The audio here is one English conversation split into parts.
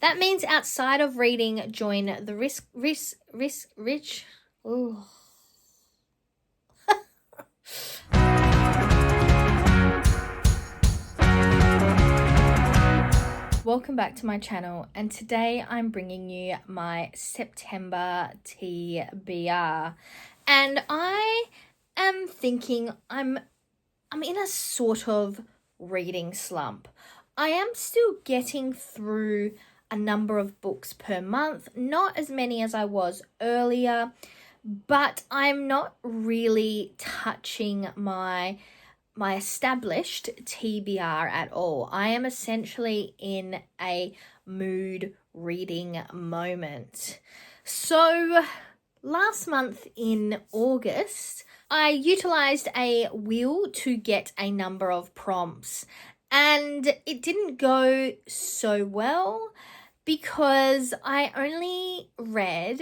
That means outside of reading, join the rich. Ooh. Welcome back to my channel, and today I'm bringing you my September TBR, and I am thinking I'm in a sort of reading slump. I am still getting through a number of books per month, not as many as I was earlier, but I'm not really touching my established TBR at all. I am essentially in a mood reading moment. So last month in August, I utilized a wheel to get a number of prompts, and it didn't go so well because I only read,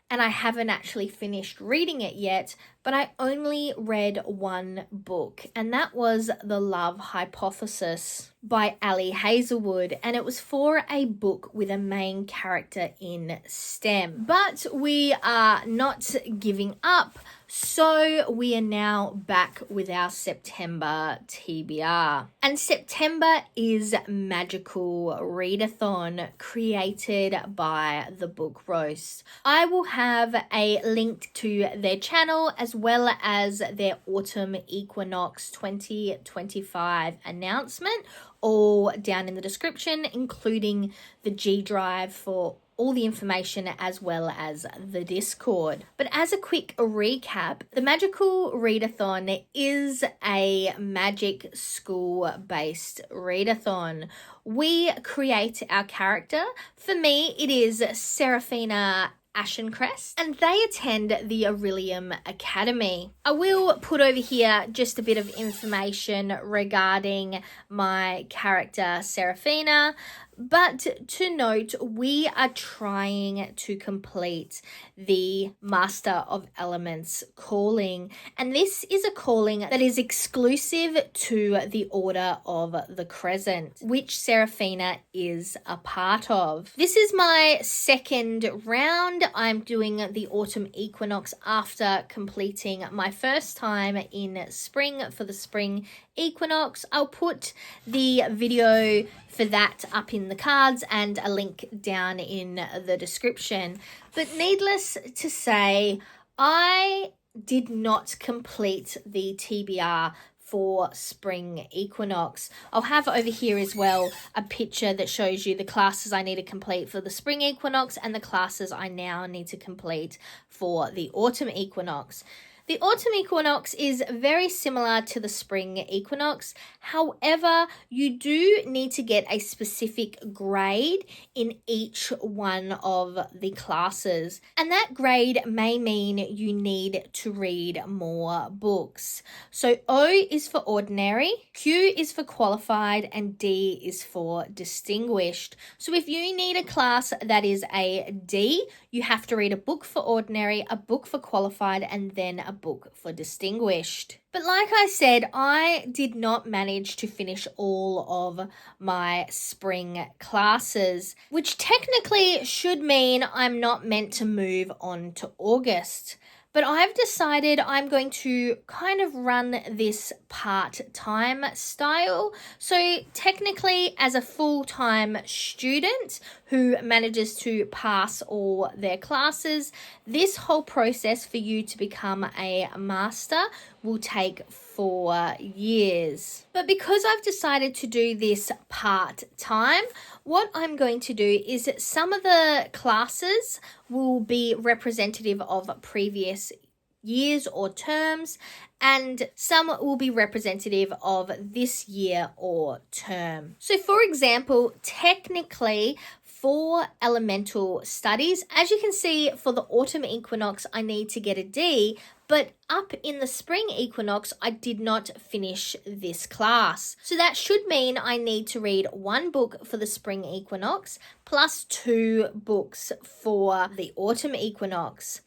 and I haven't actually finished reading it yet, but I only read one book, and that was The Love Hypothesis by Ali Hazelwood, and it was for a book with a main character in STEM. But we are not giving up, so we are now back with our September TBR. And September is Magical Readathon, created by The Book Roast. I will have a link to their channel as well as their Autumn Equinox 2025 announcement, all down in the description, including the G Drive for all the information as well as the Discord. But as a quick recap, the Magical Readathon is a magic school-based readathon. We create our character. For me, it is Seraphina Ashencrest, and they attend the Orilium Academy. I will put over here just a bit of information regarding my character Seraphina, but to note, we are trying to complete the Master of Elements calling, and this is a calling that is exclusive to the Order of the Crescent, which Seraphina is a part of. This is my second round. I'm doing the Autumn Equinox after completing my first time in spring for the Spring Equinox. I'll put the video for that up in the cards and a link down in the description. But needless to say, I did not complete the TBR for Spring Equinox. I'll have over here as well a picture that shows you the classes I need to complete for the Spring Equinox and the classes I now need to complete for the Autumn Equinox. The Autumn Equinox is very similar to the Spring Equinox. However, you do need to get a specific grade in each one of the classes. And that grade may mean you need to read more books. So O is for ordinary, Q is for qualified, and D is for distinguished. So if you need a class that is a D, you have to read a book for ordinary, a book for qualified, and then a book for distinguished. But like I said, I did not manage to finish all of my spring classes, which technically should mean I'm not meant to move on to August. But I've decided I'm going to kind of run this part-time style. So technically, as a full-time student who manages to pass all their classes, this whole process for you to become a master will take 4 years. But because I've decided to do this part-time, what I'm going to do is some of the classes will be representative of previous years or terms, and some will be representative of this year or term. So for example, technically for elemental studies, as you can see for the Autumn Equinox, I need to get a D, but up in the Spring Equinox, I did not finish this class. So that should mean I need to read 1 book for the Spring Equinox plus 2 books for the Autumn Equinox.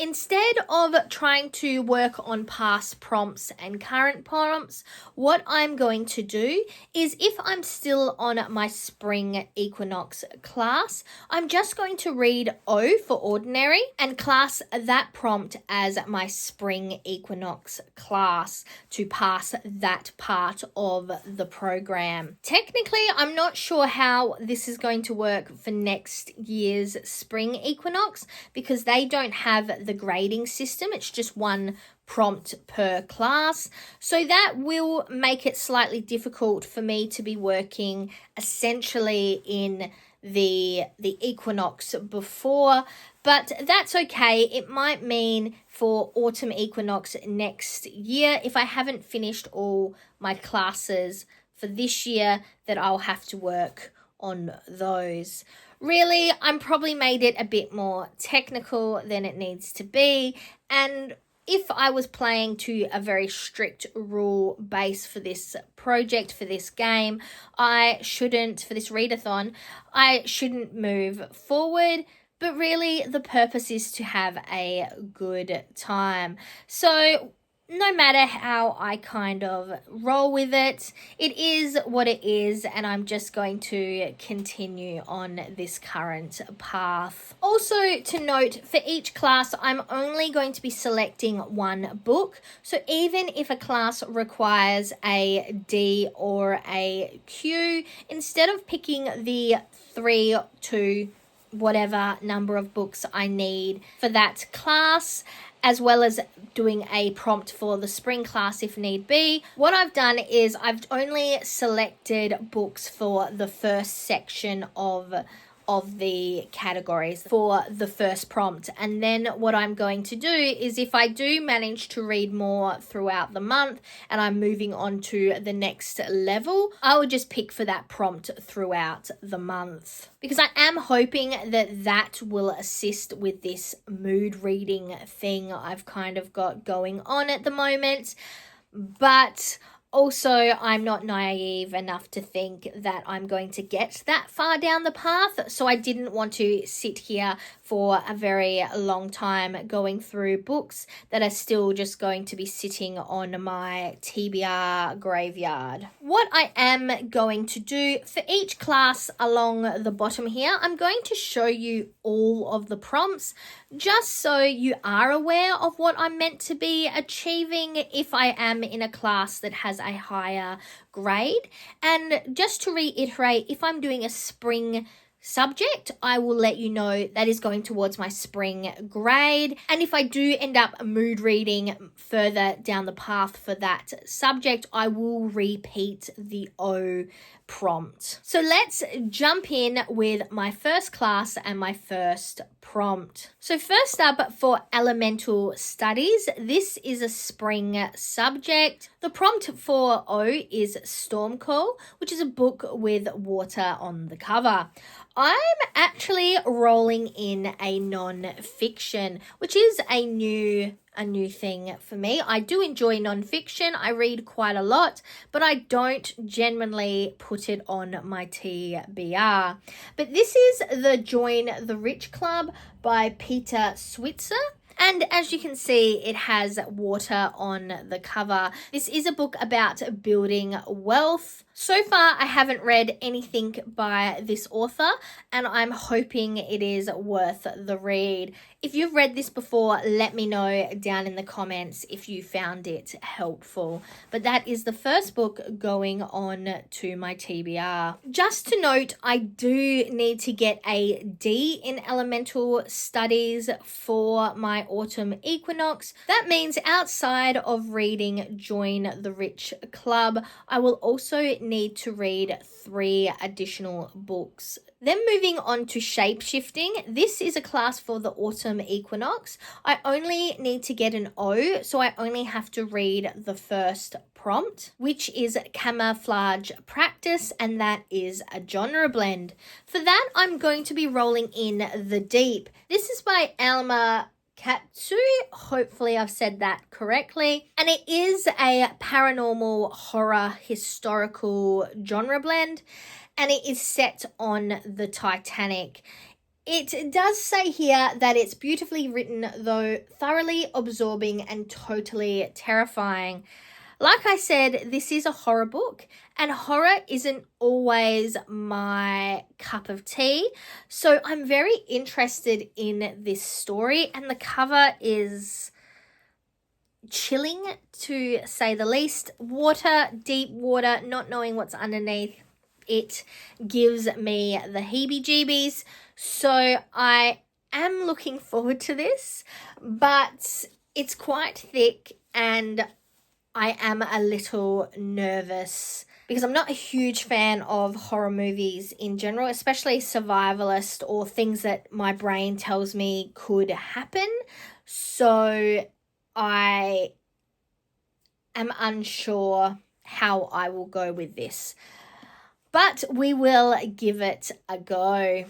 Instead of trying to work on past prompts and current prompts, what I'm going to do is, if I'm still on my spring equinox class, I'm just going to read O for ordinary and class that prompt as my spring equinox class to pass that part of the program. Technically, I'm not sure how this is going to work for next year's spring equinox because they don't have the grading system. It's just one prompt per class, so that will make it slightly difficult for me to be working essentially in the equinox before, but that's okay. It might mean for autumn equinox next year, if I haven't finished all my classes for this year, that I'll have to work on those. Really, I'm probably made it a bit more technical than it needs to be, and if I was playing to a very strict rule base for this project, for this game, for this readathon, I shouldn't move forward, but really the purpose is to have a good time. So no matter how I kind of roll with it, it is what it is, and I'm just going to continue on this current path. Also to note, for each class, I'm only going to be selecting one book. So even if a class requires a D or a Q, instead of picking the 3 to whatever number of books I need for that class, as well as doing a prompt for the spring class if need be, what I've done is I've only selected books for the first section of the categories for the first prompt. And then what I'm going to do is, if I do manage to read more throughout the month and I'm moving on to the next level, I will just pick for that prompt throughout the month, because I am hoping that that will assist with this mood reading thing I've kind of got going on at the moment. But also, I'm not naive enough to think that I'm going to get that far down the path, so I didn't want to sit here for a very long time going through books that are still just going to be sitting on my TBR graveyard. What I am going to do for each class along the bottom here, I'm going to show you all of the prompts just so you are aware of what I'm meant to be achieving if I am in a class that has a higher grade. And just to reiterate, if I'm doing a spring subject, I will let you know that is going towards my spring grade. And if I do end up mood reading further down the path for that subject, I will repeat the O prompt. So let's jump in with my first class and my first prompt. So first up, for elemental studies, this is a spring subject. The prompt for O is Storm Call, which is a book with water on the cover. I'm actually rolling in a non-fiction, which is a new thing for me. I do enjoy non-fiction. I read quite a lot, but I don't genuinely put it on my TBR. But this is the Join the Rich Club by Peter Switzer. And as you can see, it has water on the cover. This is a book about building wealth. So far, I haven't read anything by this author, and I'm hoping it is worth the read. If you've read this before, let me know down in the comments if you found it helpful. But that is the first book going on to my TBR. Just to note, I do need to get a D in elemental studies for my autumn equinox. That means outside of reading Join the Rich Club, I will also need to read 3 additional books. Then moving on to shape-shifting, this is a class for the autumn equinox. I only need to get an O, so I only have to read the first prompt, which is camouflage practice, and that is a genre blend. For that, I'm going to be rolling in The Deep. This is by Alma Katsu, hopefully I've said that correctly, and it is a paranormal horror historical genre blend, and it is set on the Titanic. It does say here that it's beautifully written, though thoroughly absorbing and totally terrifying. Like I said, this is a horror book, and horror isn't always my cup of tea. So I'm very interested in this story, and the cover is chilling, to say the least. Water, deep water, not knowing what's underneath it gives me the heebie-jeebies. So I am looking forward to this, but it's quite thick and I am a little nervous because I'm not a huge fan of horror movies in general, especially survivalist or things that my brain tells me could happen. So I am unsure how I will go with this, but we will give it a go.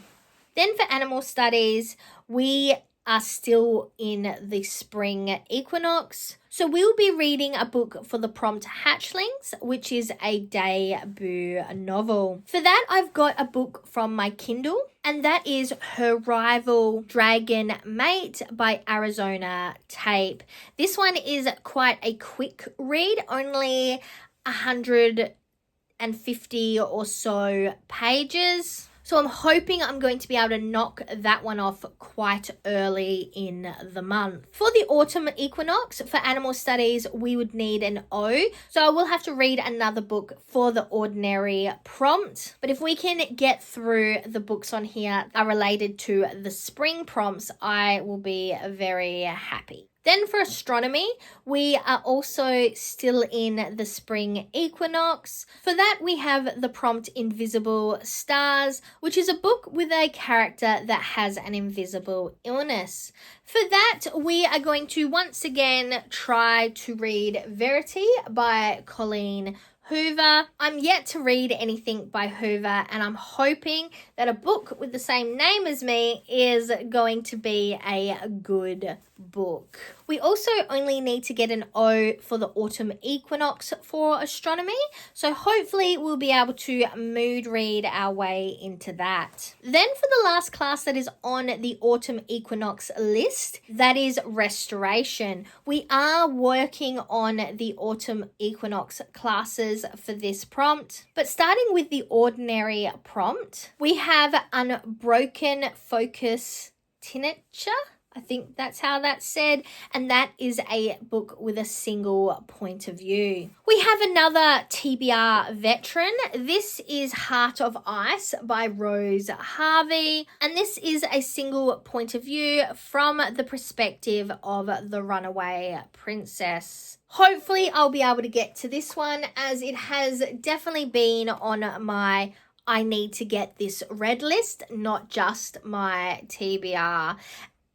Then for animal studies, we are still in the spring equinox. So we'll be reading a book for the prompt Hatchlings, which is a debut novel. For that, I've got a book from my Kindle, and that is Her Rival Dragon Mate by Arizona Tape. This one is quite a quick read, only 150 or so pages. So I'm hoping I'm going to be able to knock that one off quite early in the month. For the autumn equinox, for animal studies, we would need an O. So I will have to read another book for the ordinary prompt. But if we can get through the books on here that are related to the spring prompts, I will be very happy. Then for astronomy, we are also still in the spring equinox. For that, we have the prompt Invisible Stars, which is a book with a character that has an invisible illness. For that, we are going to once again try to read Verity by Colleen Hoover. I'm yet to read anything by Hoover, and I'm hoping that a book with the same name as me is going to be a good book. We also only need to get an O for the autumn equinox for astronomy, so hopefully we'll be able to mood read our way into that. Then for the last class that is on the autumn equinox list, that is restoration. We are working on the autumn equinox classes for this prompt, but starting with the ordinary prompt, we have Unbroken Focus Tincture. I think that's how that's said, and that is a book with a single point of view. We have another TBR veteran. This is Heart of Ice by Rose Harvey, and this is a single point of view from the perspective of the runaway princess. Hopefully I'll be able to get to this one, as it has definitely been on my I need to get this read list, not just my TBR.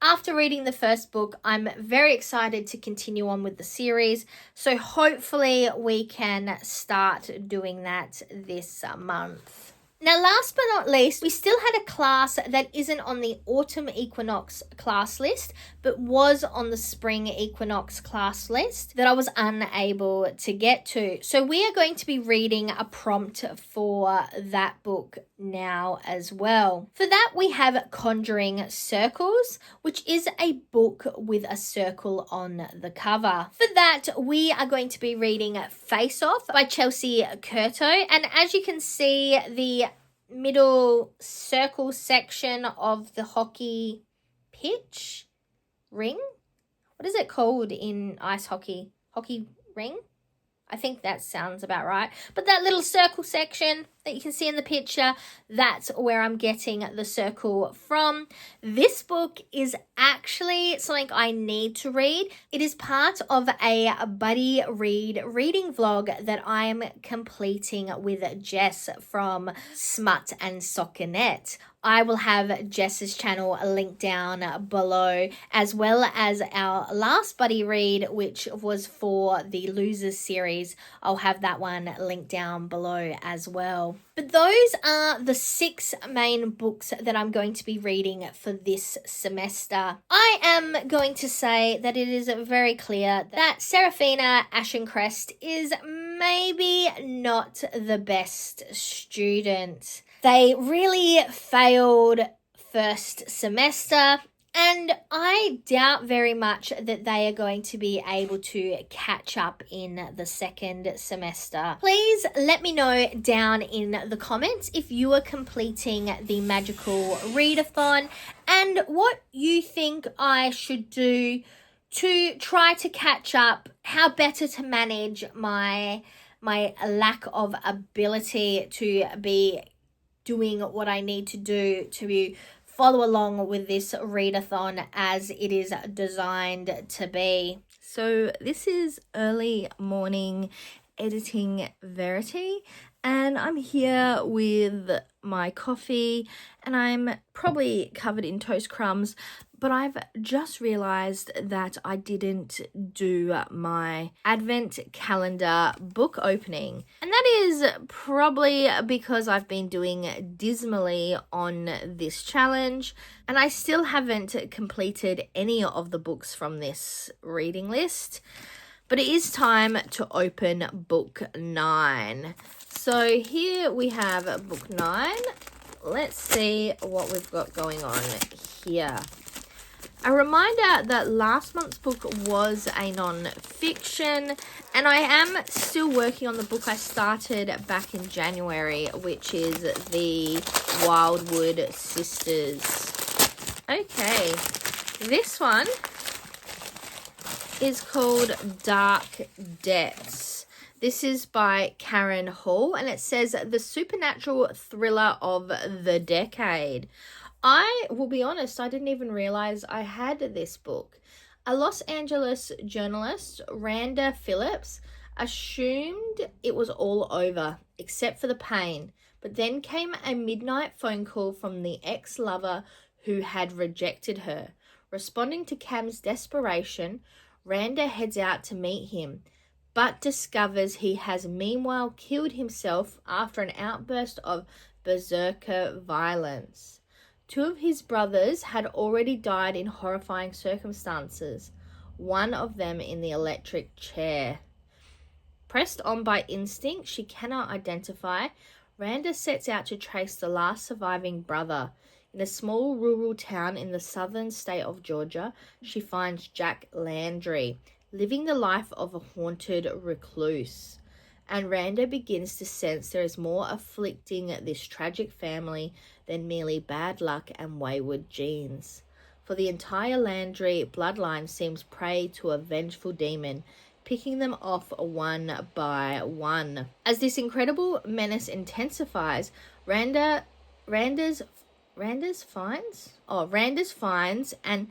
After reading the first book, I'm very excited to continue on with the series, so hopefully we can start doing that this month. Now, last but not least, we still had a class that isn't on the autumn equinox class list, but was on the spring equinox class list that I was unable to get to. So we are going to be reading a prompt for that book now as well. For that, we have Conjuring Circles, which is a book with a circle on the cover. For that, we are going to be reading Face Off by Chelsea Curto, and as you can see, the middle circle section of the hockey pitch ring. What is it called in ice hockey? Hockey ring? I think that sounds about right. But that little circle section that you can see in the picture, that's where I'm getting the circle from. This book is actually something I need to read. It is part of a buddy reading vlog that I'm completing with Jess from Smut and Soccernet. I will have Jess's channel linked down below, as well as our last buddy read, which was for the Losers series. I'll have that one linked down below as well. But those are the 6 main books that I'm going to be reading for this semester. I am going to say that it is very clear that Seraphina Ashencrest is maybe not the best student. They really failed first semester, and I doubt very much that they are going to be able to catch up in the second semester. Please let me know down in the comments if you are completing the Magical Readathon and what you think I should do to try to catch up, how better to manage my lack of ability to be doing what I need to do to follow along with this readathon as it is designed to be. So this is early morning editing Verity, and I'm here with my coffee, and I'm probably covered in toast crumbs, but I've just realized that I didn't do my advent calendar book opening. And that is probably because I've been doing dismally on this challenge, and I still haven't completed any of the books from this reading list. But it is time to open book 9. So here we have book 9. Let's see what we've got going on here. A reminder that last month's book was a non-fiction, and I am still working on the book I started back in January, which is the Wildwood Sisters. Okay, this one is called Dark Debts. This is by Karen Hall, and it says the supernatural thriller of the decade. I will be honest, I didn't even realize I had this book. A Los Angeles journalist, Randa Phillips, assumed it was all over, except for the pain. But then came a midnight phone call from the ex-lover who had rejected her. Responding to Cam's desperation, Randa heads out to meet him, but discovers he has meanwhile killed himself after an outburst of berserker violence. 2 of his brothers had already died in horrifying circumstances, one of them in the electric chair. Pressed on by instinct she cannot identify, Randa sets out to trace the last surviving brother. In a small rural town in the southern state of Georgia, she finds Jack Landry, living the life of a haunted recluse. And Randa begins to sense there is more afflicting this tragic family than merely bad luck and wayward genes. For the entire Landry bloodline seems prey to a vengeful demon, picking them off one by one. As this incredible menace intensifies, Randa's finds and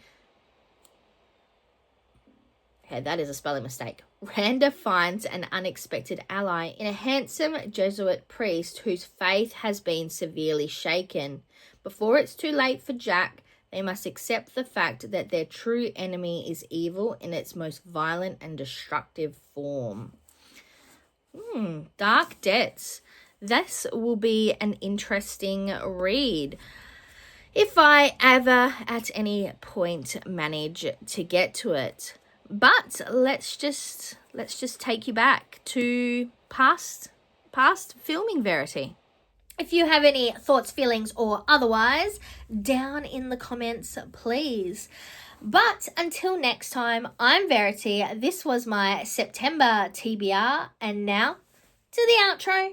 that is a spelling mistake. Randa finds an unexpected ally in a handsome Jesuit priest whose faith has been severely shaken. Before it's too late for Jack, they must accept the fact that their true enemy is evil in its most violent and destructive form. Dark Debts. This will be an interesting read. If I ever at any point manage to get to it. But let's just take you back to past filming Verity. If you have any thoughts, feelings, or otherwise, down in the comments, please. But until next time, I'm Verity. This was my September TBR, and now to the outro.